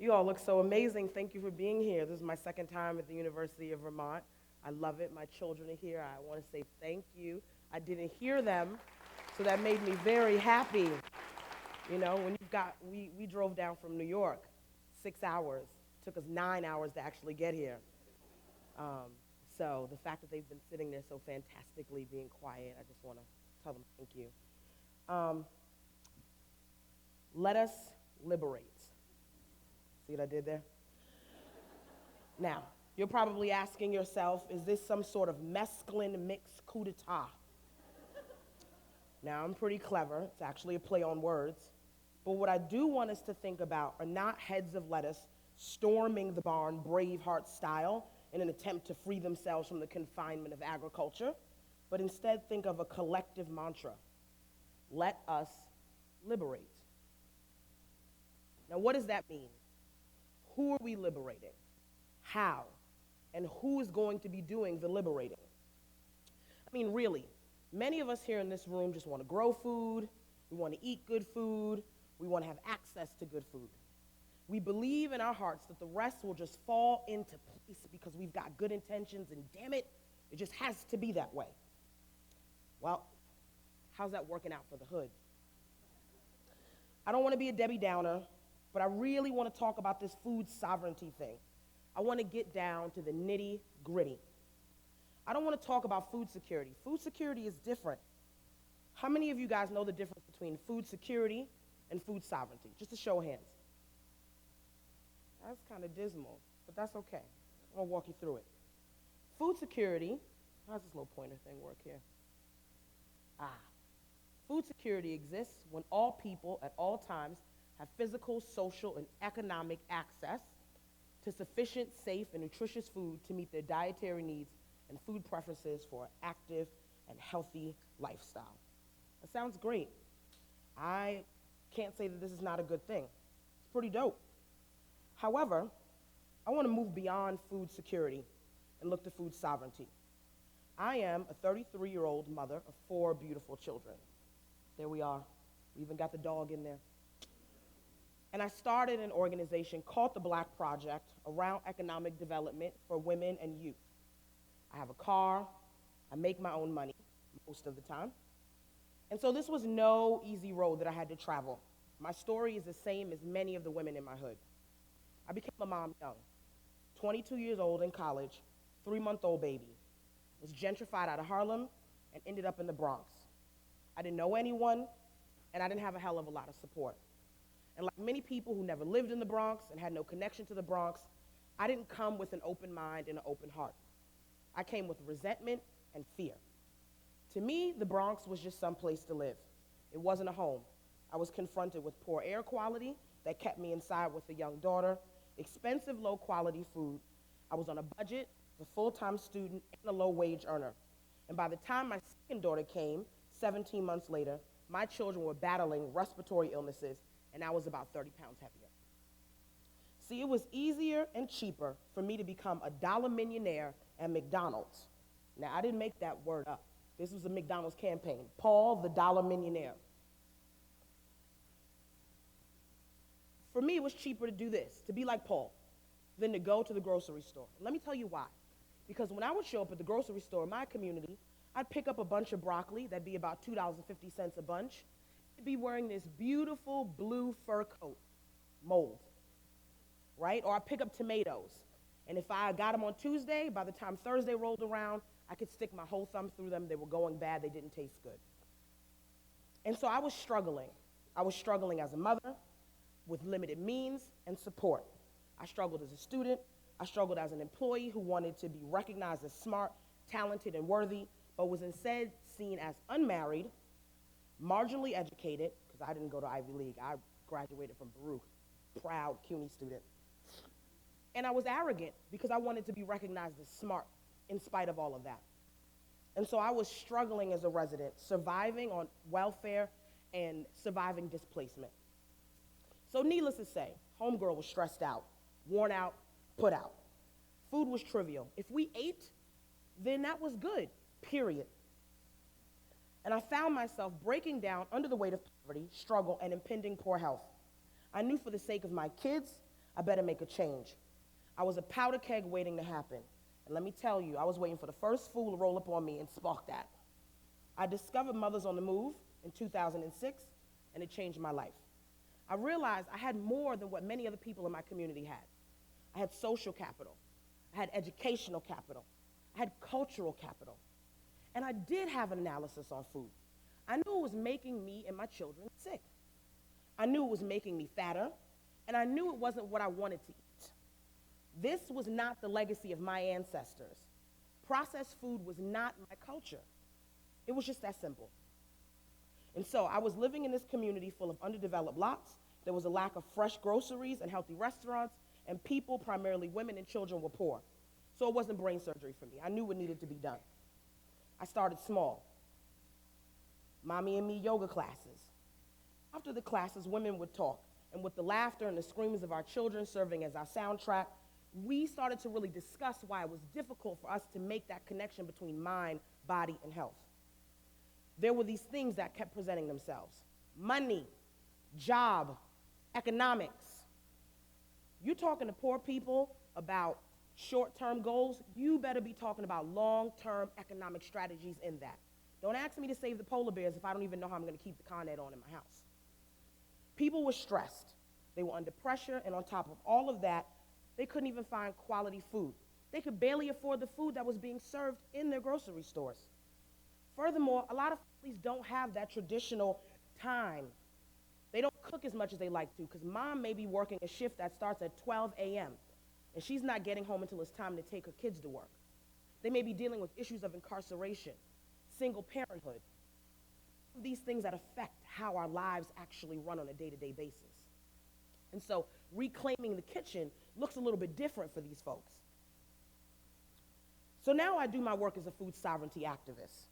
You all look so amazing. Thank you for being here. This is my second time at the University of Vermont. I love it. My children are here. I want to say thank you. I didn't hear them, so that made me very happy. You know, when you've got, we drove down from New York, 6 hours. It took us 9 hours to actually get here. Um, so the fact that they've been sitting there so fantastically being quiet, I just want to tell them thank you. Let us liberate. See what I did there? Now, you're probably asking yourself, is this some sort of mescaline mixed coup d'etat? Now, I'm pretty clever. It's actually a play on words. But what I do want us to think about are not heads of lettuce storming the barn Braveheart style in an attempt to free themselves from the confinement of agriculture, but instead think of a collective mantra. Let us liberate. Now, what does that mean? Who are we liberating? How? And who is going to be doing the liberating? I mean, really, many of us here in this room just want to grow food, we want to eat good food, we want to have access to good food. We believe in our hearts that the rest will just fall into place because we've got good intentions, and damn it, it just has to be that way. Well, how's that working out for the hood? I don't want to be a Debbie Downer, but I really want to talk about this food sovereignty thing. I want to get down to the nitty-gritty. I don't want to talk about food security. Food security is different. How many of you guys know the difference between food security and food sovereignty? Just a show of hands. That's kind of dismal, but that's okay. I'll walk you through it. Food security, how's this little pointer thing work here? Food security exists when all people at all times have physical, social, and economic access to sufficient, safe, and nutritious food to meet their dietary needs and food preferences for an active and healthy lifestyle. That sounds great. I can't say that this is not a good thing. It's pretty dope. However, I want to move beyond food security and look to food sovereignty. I am a 33-year-old mother of 4 beautiful children. There we are. We even got the dog in there. And I started an organization called the Black Project around economic development for women and youth. I have a car. I make my own money most of the time. And so this was no easy road that I had to travel. My story is the same as many of the women in my hood. I became a mom young, 22 years old in college, 3-month-old baby. Was gentrified out of Harlem and ended up in the Bronx. I didn't know anyone, and I didn't have a hell of a lot of support. And like many people who never lived in the Bronx and had no connection to the Bronx, I didn't come with an open mind and an open heart. I came with resentment and fear. To me, the Bronx was just some place to live. It wasn't a home. I was confronted with poor air quality that kept me inside with a young daughter, expensive low-quality food. I was on a budget, a full-time student, and a low-wage earner. And by the time my second daughter came, 17 months later, my children were battling respiratory illnesses, and I was about 30 pounds heavier. See, it was easier and cheaper for me to become a dollar millionaire at McDonald's. Now, I didn't make that word up. This was a McDonald's campaign, Paul the Dollar Millionaire. For me, it was cheaper to do this, to be like Paul, than to go to the grocery store. Let me tell you why. Because when I would show up at the grocery store in my community, I'd pick up a bunch of broccoli, that'd be about $2.50 a bunch. I'd be wearing this beautiful blue fur coat, mold, right? Or I'd pick up tomatoes. And if I got them on Tuesday, by the time Thursday rolled around, I could stick my whole thumb through them. They were going bad. They didn't taste good. And so I was struggling. I was struggling as a mother with limited means and support. I struggled as a student. I struggled as an employee who wanted to be recognized as smart, talented, and worthy, but was instead seen as unmarried, marginally educated, because I didn't go to Ivy League. I graduated from Baruch, proud CUNY student. And I was arrogant because I wanted to be recognized as smart in spite of all of that. And so I was struggling as a resident, surviving on welfare and surviving displacement. So needless to say, homegirl was stressed out, worn out, put out. Food was trivial. If we ate, then that was good, period. And I found myself breaking down under the weight of poverty, struggle, and impending poor health. I knew for the sake of my kids, I better make a change. I was a powder keg waiting to happen. And let me tell you, I was waiting for the first fool to roll up on me and spark that. I discovered Mothers on the Move in 2006, and it changed my life. I realized I had more than what many other people in my community had. I had social capital. I had educational capital. I had cultural capital. And I did have an analysis on food. I knew it was making me and my children sick. I knew it was making me fatter, and I knew it wasn't what I wanted to eat. This was not the legacy of my ancestors. Processed food was not my culture. It was just that simple. And so I was living in this community full of underdeveloped lots. There was a lack of fresh groceries and healthy restaurants, and people, primarily women and children, were poor. So it wasn't brain surgery for me. I knew what needed to be done. I started small. Mommy and me yoga classes. After the classes, women would talk, and with the laughter and the screams of our children serving as our soundtrack, we started to really discuss why it was difficult for us to make that connection between mind, body, and health. There were these things that kept presenting themselves: money, job, economics. You talking to poor people about short-term goals, you better be talking about long-term economic strategies in that. Don't ask me to save the polar bears if I don't even know how I'm going to keep the Con Ed on in my house. People were stressed. They were under pressure, and on top of all of that, they couldn't even find quality food. They could barely afford the food that was being served in their grocery stores. Furthermore, a lot of families don't have that traditional time. They don't cook as much as they like to because mom may be working a shift that starts at 12 a.m., and she's not getting home until it's time to take her kids to work. They may be dealing with issues of incarceration, single parenthood, these things that affect how our lives actually run on a day-to-day basis. And so reclaiming the kitchen looks a little bit different for these folks. So now I do my work as a food sovereignty activist.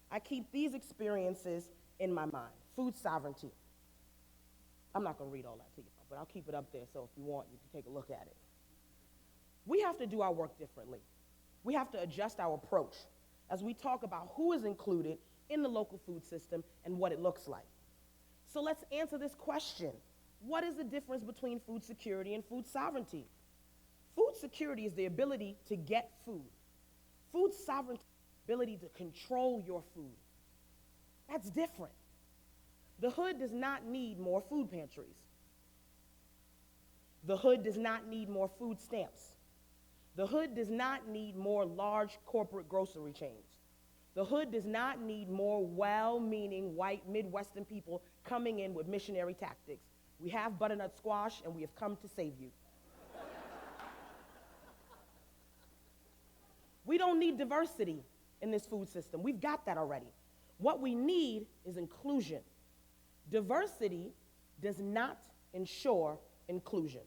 I keep these experiences in my mind. Food sovereignty. I'm not going to read all that to you, but I'll keep it up there, so if you want, you can take a look at it. We have to do our work differently. We have to adjust our approach as we talk about who is included in the local food system and what it looks like. So let's answer this question. What is the difference between food security and food sovereignty? Food security is the ability to get food. Food sovereignty is the ability to control your food. That's different. The hood does not need more food pantries. The hood does not need more food stamps. The hood does not need more large corporate grocery chains. The hood does not need more well-meaning white Midwestern people coming in with missionary tactics. We have butternut squash, and we have come to save you. We don't need diversity in this food system. We've got that already. What we need is inclusion. Diversity does not ensure inclusion.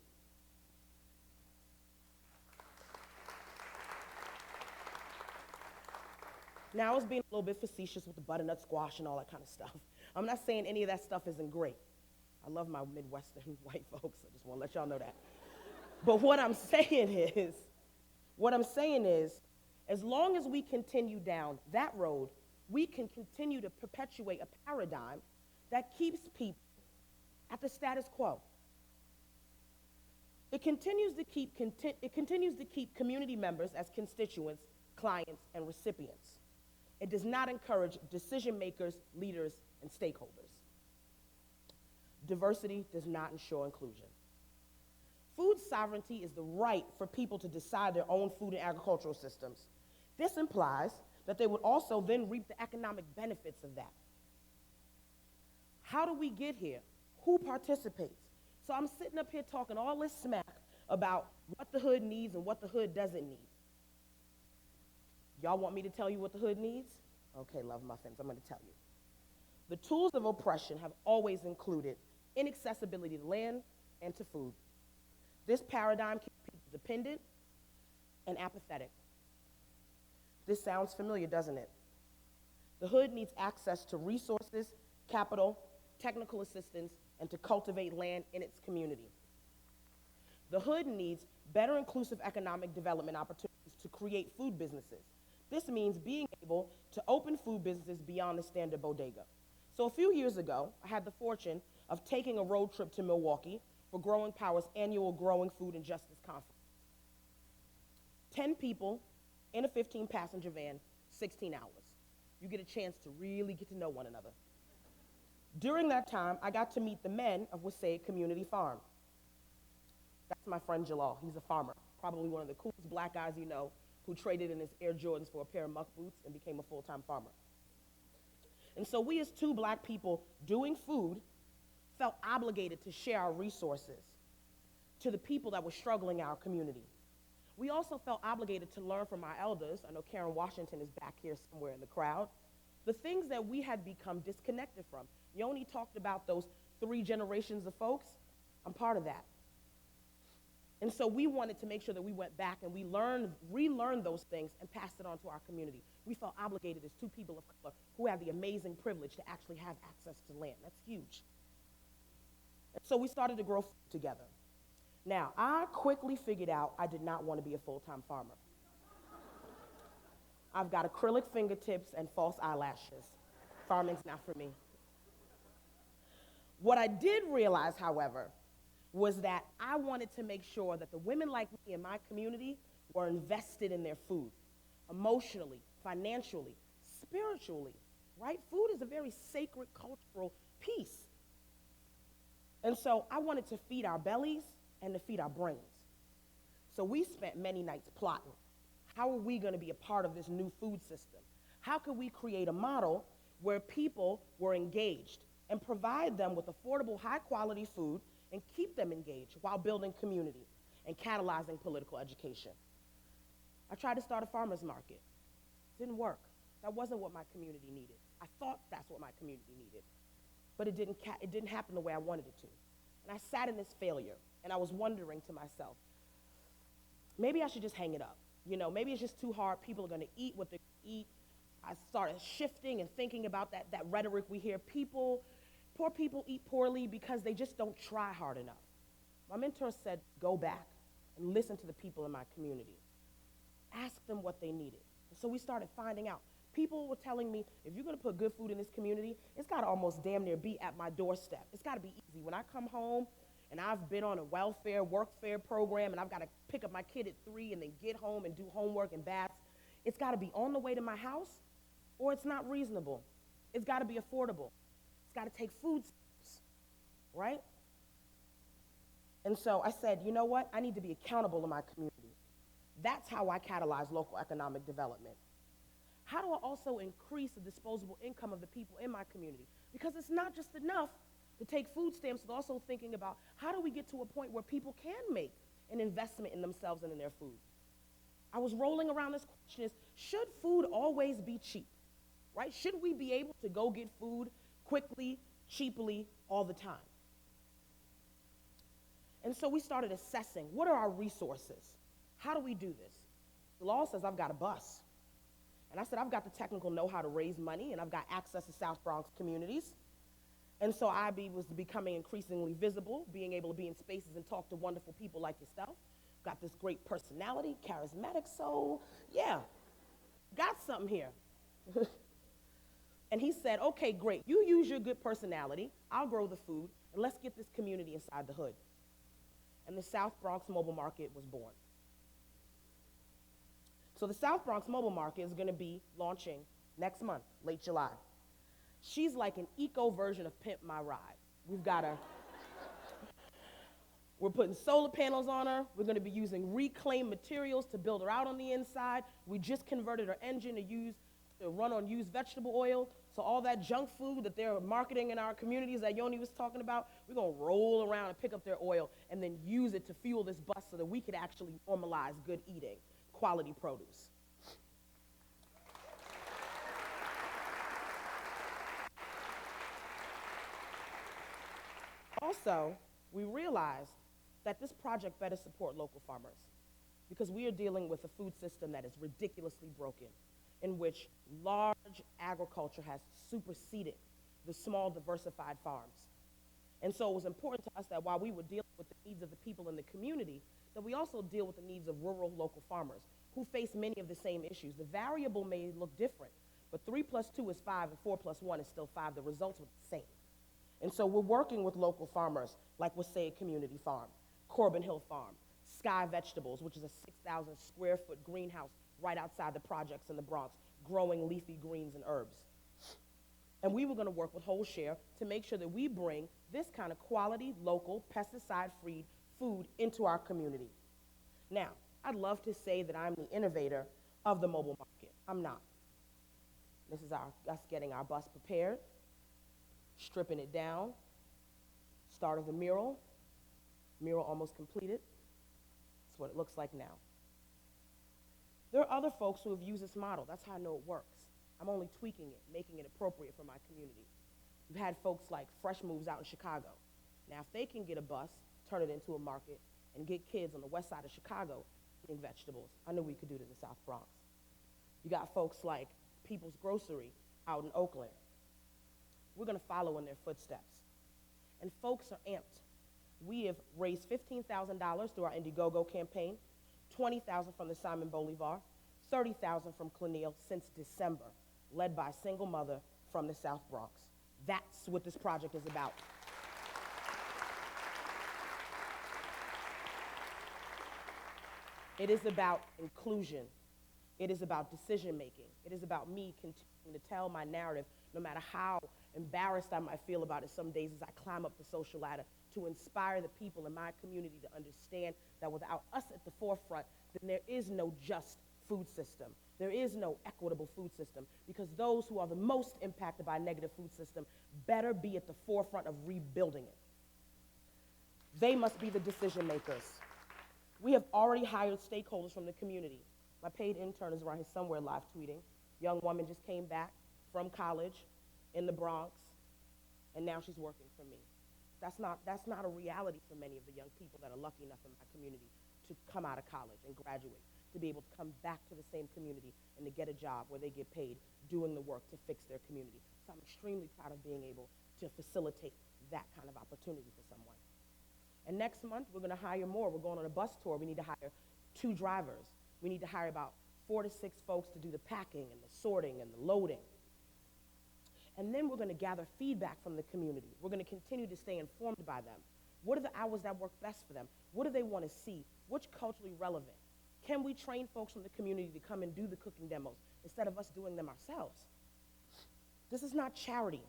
Now, I was being a little bit facetious with the butternut squash and all that kind of stuff. I'm not saying any of that stuff isn't great. I love my Midwestern white folks. I just want to let y'all know that. But what I'm saying is, as long as we continue down that road, we can continue to perpetuate a paradigm that keeps people at the status quo. It continues to keep community members as constituents, clients, and recipients. It does not encourage decision makers, leaders, and stakeholders. Diversity does not ensure inclusion. Food sovereignty is the right for people to decide their own food and agricultural systems. This implies that they would also then reap the economic benefits of that. How do we get here? Who participates? So I'm sitting up here talking all this smack about what the hood needs and what the hood doesn't need. Y'all want me to tell you what the hood needs? Okay, love muffins, I'm going to tell you. The tools of oppression have always included inaccessibility to land and to food. This paradigm keeps people dependent and apathetic. This sounds familiar, doesn't it? The hood needs access to resources, capital, technical assistance, and to cultivate land in its community. The hood needs better inclusive economic development opportunities to create food businesses. This means being able to open food businesses beyond the standard bodega. So a few years ago, I had the fortune of taking a road trip to Milwaukee for Growing Power's annual Growing Food and Justice Conference. 10 people in a 15-passenger van, 16 hours. You get a chance to really get to know one another. During that time, I got to meet the men of Wasaic Community Farm. That's my friend Jalal. He's a farmer, probably one of the coolest black guys you know, who traded in his Air Jordans for a pair of muck boots and became a full-time farmer. And so we as two black people doing food felt obligated to share our resources to the people that were struggling in our community. We also felt obligated to learn from our elders. I know Karen Washington is back here somewhere in the crowd. The things that we had become disconnected from. Yoni talked about those 3 generations of folks. I'm part of that. And so we wanted to make sure that we went back and we relearned those things and passed it on to our community. We felt obligated as 2 people of color who have the amazing privilege to actually have access to land. That's huge. And so we started to grow food together. Now, I quickly figured out I did not want to be a full-time farmer. I've got acrylic fingertips and false eyelashes. Farming's not for me. What I did realize, however, was that I wanted to make sure that the women like me in my community were invested in their food, emotionally, financially, spiritually, right? Food is a very sacred cultural piece. And so I wanted to feed our bellies and to feed our brains. So we spent many nights plotting. How are we going to be a part of this new food system? How could we create a model where people were engaged and provide them with affordable, high-quality food and keep them engaged while building community and catalyzing political education? I tried to start a farmer's market. Didn't work. That wasn't what my community needed. I thought that's what my community needed. But it didn't happen the way I wanted it to. And I sat in this failure, and I was wondering to myself, maybe I should just hang it up. You know, maybe it's just too hard. People are going to eat what they eat. I started shifting and thinking about that rhetoric we hear. Poor people eat poorly because they just don't try hard enough. My mentor said, go back and listen to the people in my community. Ask them what they needed. And so we started finding out. People were telling me, if you're going to put good food in this community, it's got to almost damn near be at my doorstep. It's got to be easy. When I come home and I've been on a welfare, workfare program, and I've got to pick up my kid at 3 and then get home and do homework and baths, it's got to be on the way to my house, or it's not reasonable. It's got to be affordable. It's got to take food stamps, right? And so I said, you know what? I need to be accountable in my community. That's how I catalyze local economic development. How do I also increase the disposable income of the people in my community? Because it's not just enough to take food stamps, but also thinking about how do we get to a point where people can make an investment in themselves and in their food? I was rolling around this question is, should food always be cheap, right? Should we be able to go get food quickly, cheaply, all the time? And so we started assessing, what are our resources? How do we do this? The law says I've got a bus. And I said, I've got the technical know-how to raise money, and I've got access to South Bronx communities. And so I was becoming increasingly visible, being able to be in spaces and talk to wonderful people like yourself. Got this great personality, charismatic soul. Yeah, got something here. And he said, okay, great. You use your good personality. I'll grow the food, and let's get this community inside the hood. And the South Bronx Mobile Market was born. So the South Bronx Mobile Market is going to be launching next month, late July. She's like an eco version of Pimp My Ride. We're putting solar panels on her. We're going to be using reclaimed materials to build her out on the inside. We just converted her engine to run on used vegetable oil. So all that junk food that they're marketing in our communities that Yoni was talking about, we're going to roll around and pick up their oil and then use it to fuel this bus so that we could actually normalize good eating, quality produce. Also, we realized that this project better support local farmers because we are dealing with a food system that is ridiculously broken, in which large agriculture has superseded the small diversified farms. And so it was important to us that while we were dealing with the needs of the people in the community, that we also deal with the needs of rural local farmers who face many of the same issues. The variable may look different, but 3 plus 2 is 5 and 4 plus 1 is still 5. The results were the same. And so we're working with local farmers like Wasaya Community Farm, Corbin Hill Farm, Sky Vegetables, which is a 6,000 square foot greenhouse right outside the projects in the Bronx, growing leafy greens and herbs. And we were going to work with Whole Share to make sure that we bring this kind of quality, local, pesticide-free food into our community. Now, I'd love to say that I'm the innovator of the mobile market. I'm not. This is us getting our bus prepared, stripping it down, start of the mural almost completed. That's what it looks like now. There are other folks who have used this model. That's how I know it works. I'm only tweaking it, making it appropriate for my community. We've had folks like Fresh Moves out in Chicago. Now, if they can get a bus, turn it into a market, and get kids on the west side of Chicago eating vegetables, I knew we could do it in the South Bronx. You got folks like People's Grocery out in Oakland. We're going to follow in their footsteps. And folks are amped. We have raised $15,000 through our Indiegogo campaign, $20,000 from the Simon Bolivar, $30,000 from Clenille since December, led by a single mother from the South Bronx. That's what this project is about. It is about inclusion. It is about decision making. It is about me continuing to tell my narrative, no matter how embarrassed I might feel about it some days as I climb up the social ladder, to inspire the people in my community to understand that without us at the forefront, then there is no just food system. There is no equitable food system, because those who are the most impacted by a negative food system better be at the forefront of rebuilding it. They must be the decision makers. We have already hired stakeholders from the community. My paid intern is around here somewhere live tweeting. Young woman just came back from college in the Bronx, and now she's working for me. That's not a reality for many of the young people that are lucky enough in my community to come out of college and graduate, to be able to come back to the same community and to get a job where they get paid doing the work to fix their community. So I'm extremely proud of being able to facilitate that kind of opportunity for someone. And next month, we're going to hire more. We're going on a bus tour. We need to hire 2 drivers. We need to hire about 4 to 6 folks to do the packing and the sorting and the loading. And then we're going to gather feedback from the community. We're going to continue to stay informed by them. What are the hours that work best for them? What do they want to see? What's culturally relevant? Can we train folks from the community to come and do the cooking demos instead of us doing them ourselves? This is not charity.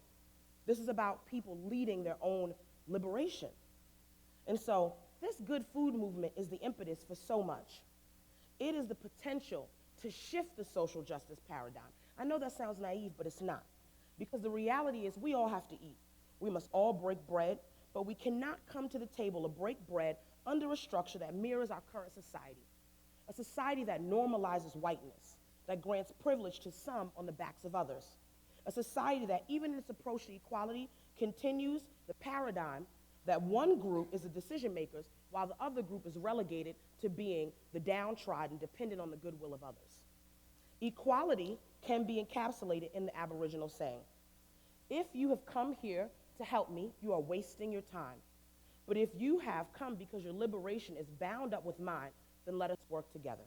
This is about people leading their own liberation. And so this good food movement is the impetus for so much. It is the potential to shift the social justice paradigm. I know that sounds naive, but it's not. Because the reality is we all have to eat. We must all break bread, but we cannot come to the table to break bread under a structure that mirrors our current society. A society that normalizes whiteness, that grants privilege to some on the backs of others. A society that, even in its approach to equality, continues the paradigm that one group is the decision makers while the other group is relegated to being the downtrodden, dependent on the goodwill of others. Equality can be encapsulated in the Aboriginal saying, if you have come here to help me, you are wasting your time. But if you have come because your liberation is bound up with mine, then let us work together.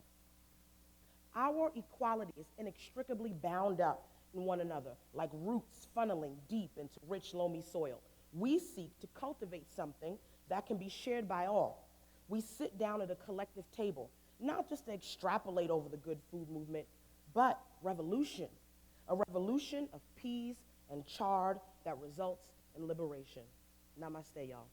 Our equality is inextricably bound up in one another, like roots funneling deep into rich, loamy soil. We seek to cultivate something that can be shared by all. We sit down at a collective table, not just to extrapolate over the good food movement, but revolution, a revolution of peas and chard that results in liberation. Namaste, y'all.